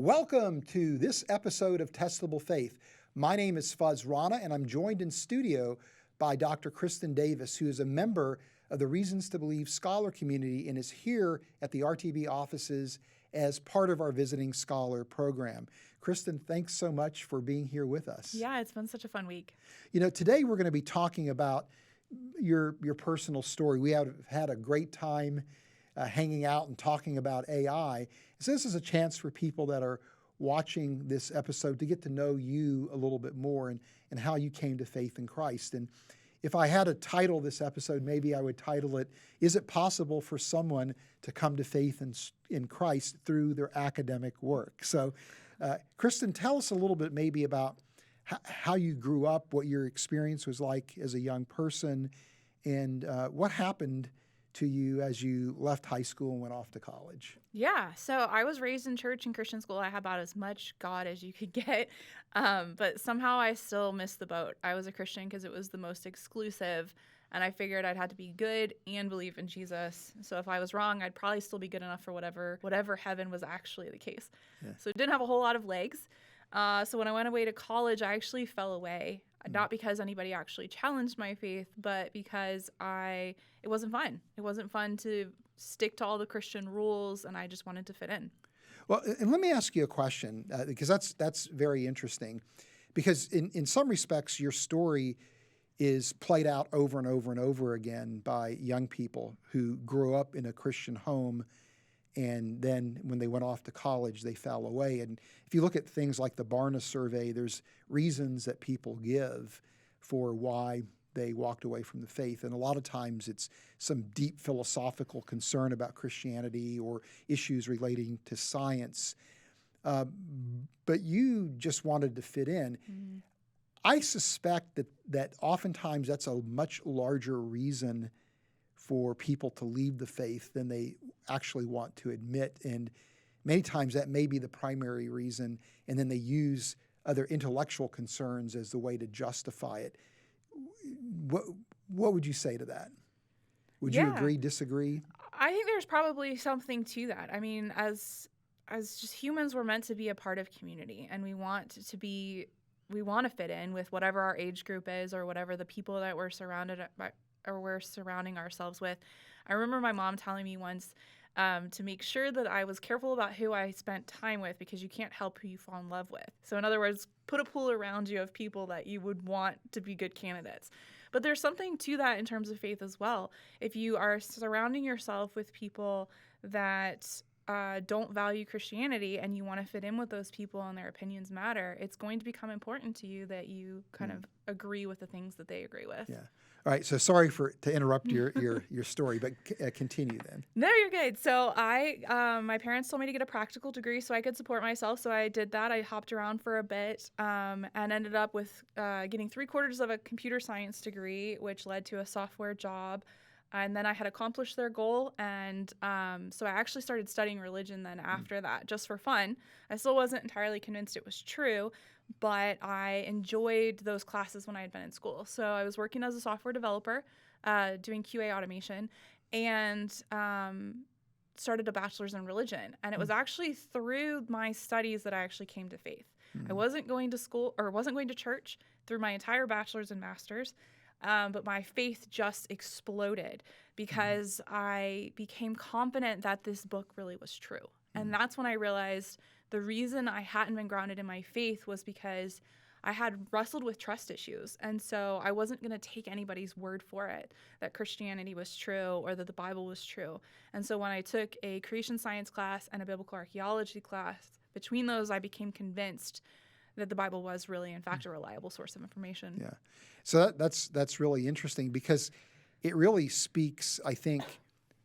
Welcome to this episode of Testable Faith. My name is Rana, and I'm joined in studio by Dr. Kristen Davis, who is a member of the Reasons to Believe scholar community and is here at the RTB offices as part of our Visiting Scholar program. Kristen, thanks so much for being here with us. Yeah, it's been such a fun week. You know, today we're going to be talking about your personal story. We have had a great time hanging out and talking about AI. So this is a chance for people that are watching this episode to get to know you a little bit more and how you came to faith in Christ. And if I had to title this episode, maybe I would title it, Is It Possible for Someone to Come to Faith in Christ Through Their Academic Work? So, Kristen, tell us a little bit maybe about how you grew up, what your experience was like as a young person, and what happened to you as you left high school and went off to college. Yeah, so I was raised in church and Christian school. I had about as much God as you could get, but somehow I still missed the boat. I was a Christian because it was the most exclusive, and I figured I'd had to be good and believe in Jesus. So if I was wrong, I'd probably still be good enough for whatever heaven was actually the case. Yeah. So it didn't have a whole lot of legs. So when I went away to college, I actually fell away. Not because anybody actually challenged my faith, but because it wasn't fun. It wasn't fun to stick to all the Christian rules, and I just wanted to fit in. Well, and let me ask you a question, because that's very interesting. Because in some respects, your story is played out over and over and over again by young people who grew up in a Christian home, and then when they went off to college, they fell away. And if you look at things like the Barna survey, there's reasons that people give for why they walked away from the faith. And a lot of times it's some deep philosophical concern about Christianity or issues relating to science. But you just wanted to fit in. Mm-hmm. I suspect that oftentimes that's a much larger reason for people to leave the faith than they actually want to admit. And many times that may be the primary reason, and then they use other intellectual concerns as the way to justify it. What would you say to that? Would you agree, disagree? I think there's probably something to that. I mean, as just humans, we're meant to be a part of community, and we want to fit in with whatever our age group is or whatever the people that we're surrounded by or we're surrounding ourselves with. I remember my mom telling me once to make sure that I was careful about who I spent time with, because you can't help who you fall in love with. So in other words, put a pool around you of people that you would want to be good candidates. But there's something to that in terms of faith as well. If you are surrounding yourself with people that don't value Christianity and you want to fit in with those people and their opinions matter, it's going to become important to you that you kind of agree with the things that they agree with. Yeah. All right. So sorry to interrupt your story, but continue then. No, you're good. So my parents told me to get a practical degree so I could support myself. So I did that. I hopped around for a bit and ended up with getting 3/4 of a computer science degree, which led to a software job. And then I had accomplished their goal, and so I actually started studying religion then after that, just for fun. I still wasn't entirely convinced it was true, but I enjoyed those classes when I had been in school. So I was working as a software developer, doing QA automation, and started a bachelor's in religion. And it was actually through my studies that I actually came to faith. I wasn't going to school or wasn't going to church through my entire bachelor's and master's. But my faith just exploded because I became confident that this book really was true. And that's when I realized the reason I hadn't been grounded in my faith was because I had wrestled with trust issues. And so I wasn't going to take anybody's word for it, that Christianity was true or that the Bible was true. And so when I took a creation science class and a biblical archaeology class, between those I became convinced that the Bible was really, in fact, a reliable source of information. Yeah. So that's really interesting, because it really speaks, I think,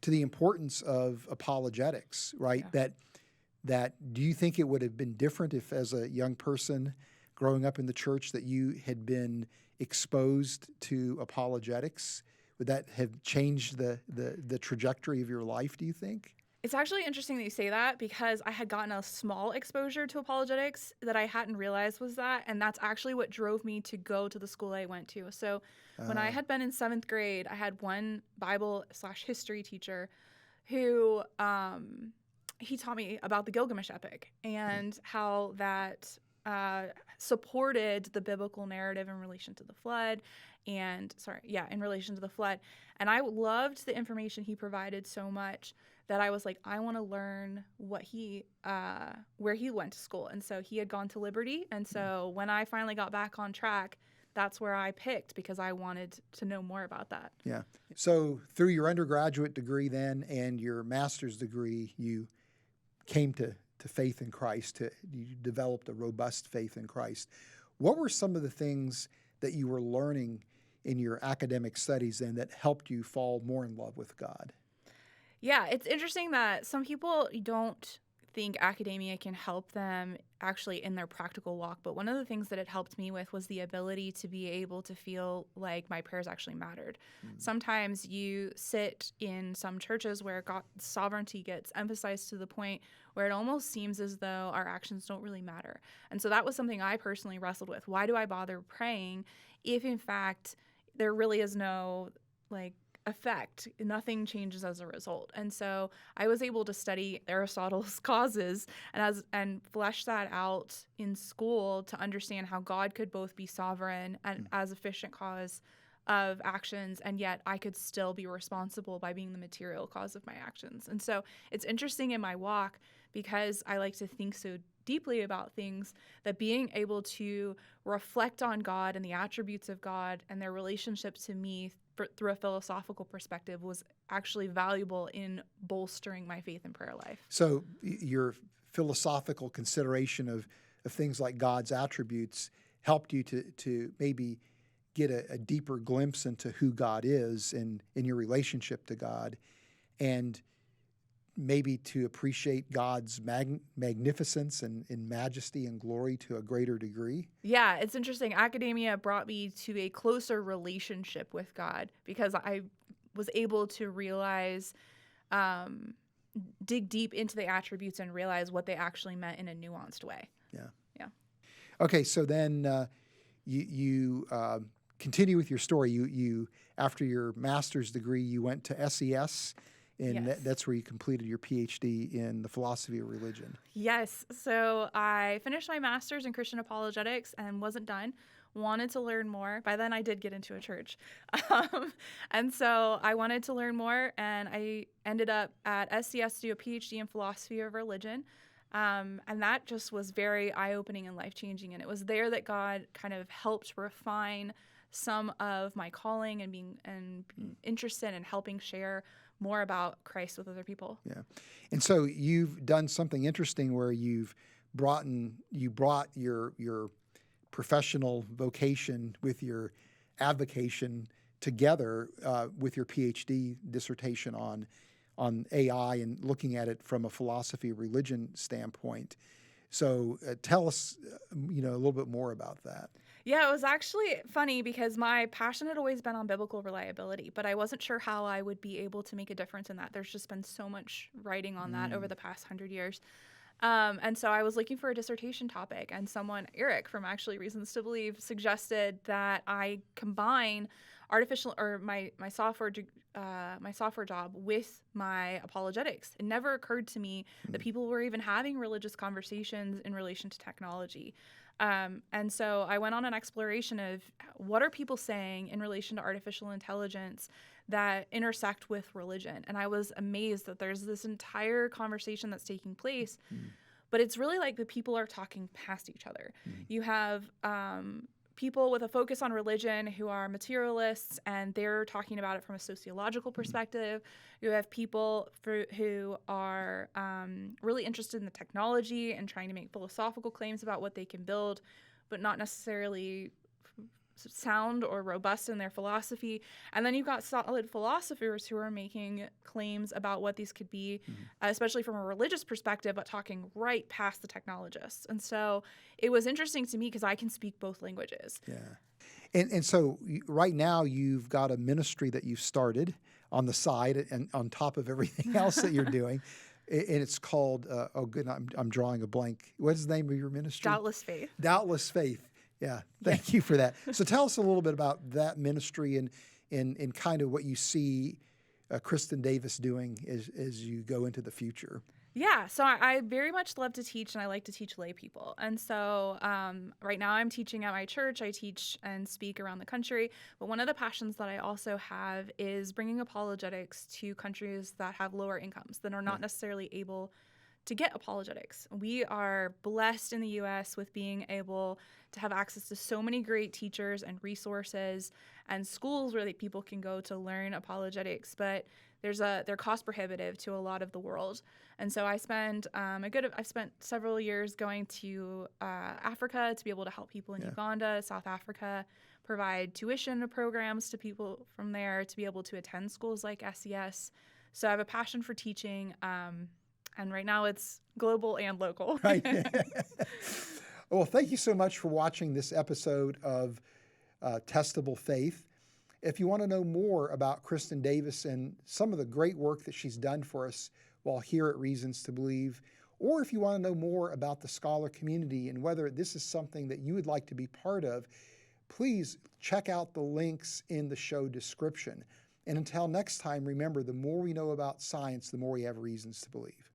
to the importance of apologetics, right? Yeah. That do you think it would have been different if, as a young person growing up in the church, that you had been exposed to apologetics? Would that have changed the trajectory of your life, do you think? It's actually interesting that you say that, because I had gotten a small exposure to apologetics that I hadn't realized was that, and that's actually what drove me to go to the school I went to. So when I had been in 7th grade, I had one Bible/history teacher who he taught me about the Gilgamesh epic and how that supported the biblical narrative in relation to the flood. In relation to the flood. And I loved the information he provided so much that I was like, I want to learn what where he went to school. And so he had gone to Liberty. And so when I finally got back on track, that's where I picked because I wanted to know more about that. Yeah. So through your undergraduate degree then and your master's degree, you came to faith in Christ. You developed a robust faith in Christ. What were some of the things that you were learning in your academic studies then that helped you fall more in love with God? Yeah, it's interesting that some people don't think academia can help them actually in their practical walk. But one of the things that it helped me with was the ability to be able to feel like my prayers actually mattered. Sometimes you sit in some churches where God's sovereignty gets emphasized to the point where it almost seems as though our actions don't really matter. And so that was something I personally wrestled with. Why do I bother praying if in fact there really is no effect? Nothing changes as a result. And so I was able to study Aristotle's causes and flesh that out in school to understand how God could both be sovereign and as efficient cause of actions, and yet I could still be responsible by being the material cause of my actions. And so it's interesting in my walk because I like to think so deeply about things that being able to reflect on God and the attributes of God and their relationship to me through a philosophical perspective was actually valuable in bolstering my faith and prayer life. So your philosophical consideration of things like God's attributes helped you to maybe get a deeper glimpse into who God is and in your relationship to God, and maybe to appreciate God's magnificence and majesty and glory to a greater degree. Yeah, it's interesting. Academia brought me to a closer relationship with God because I was able to realize, dig deep into the attributes and realize what they actually meant in a nuanced way. Yeah. Yeah. Okay, so then you continue with your story. You after your master's degree, you went to SES. And yes. That's where you completed your PhD in the philosophy of religion. Yes. So I finished my master's in Christian apologetics and wasn't done. Wanted to learn more. By then I did get into a church. And so I wanted to learn more, and I ended up at SCS to do a PhD in philosophy of religion. And that just was very eye-opening and life-changing. And it was there that God kind of helped refine some of my calling and being interested in helping share more about Christ with other people. Yeah. And so you've done something interesting where you brought your professional vocation with your avocation together with your PhD dissertation on AI and looking at it from a philosophy of religion standpoint. So tell us, a little bit more about that. Yeah, it was actually funny because my passion had always been on biblical reliability, but I wasn't sure how I would be able to make a difference in that. There's just been so much writing on that over the past 100 years. And so I was looking for a dissertation topic, and Eric from Actually Reasons to Believe, suggested that I combine my software job with my apologetics. It never occurred to me that people were even having religious conversations in relation to technology. And so I went on an exploration of what are people saying in relation to artificial intelligence that intersect with religion. And I was amazed that there's this entire conversation that's taking place, but it's really like the people are talking past each other. You have people with a focus on religion who are materialists, and they're talking about it from a sociological perspective. You have people who are really interested in the technology and trying to make philosophical claims about what they can build, but not necessarily sound or robust in their philosophy. And then you've got solid philosophers who are making claims about what these could be, especially from a religious perspective, but talking right past the technologists. And so it was interesting to me because I can speak both languages. Yeah. And so right now you've got a ministry that you've started on the side and on top of everything else that you're doing. And it's called, I'm drawing a blank. What's the name of your ministry? Doubtless Faith. Doubtless Faith. Yeah, thank you for that. So tell us a little bit about that ministry and kind of what you see Kristen Davis doing as you go into the future. Yeah, so I very much love to teach, and I like to teach lay people. And so right now I'm teaching at my church. I teach and speak around the country. But one of the passions that I also have is bringing apologetics to countries that have lower incomes, that are not necessarily able to get apologetics. We are blessed in the US with being able to have access to so many great teachers and resources and schools where people can go to learn apologetics, but they're cost prohibitive to a lot of the world. And so I've spent several years going to Africa to be able to help people in Uganda, South Africa, provide tuition programs to people from there to be able to attend schools like SES. So I have a passion for teaching, and right now it's global and local. Right. Well, thank you so much for watching this episode of Testable Faith. If you want to know more about Kristen Davis and some of the great work that she's done for us while here at Reasons to Believe, or if you want to know more about the scholar community and whether this is something that you would like to be part of, please check out the links in the show description. And until next time, remember, the more we know about science, the more we have reasons to believe.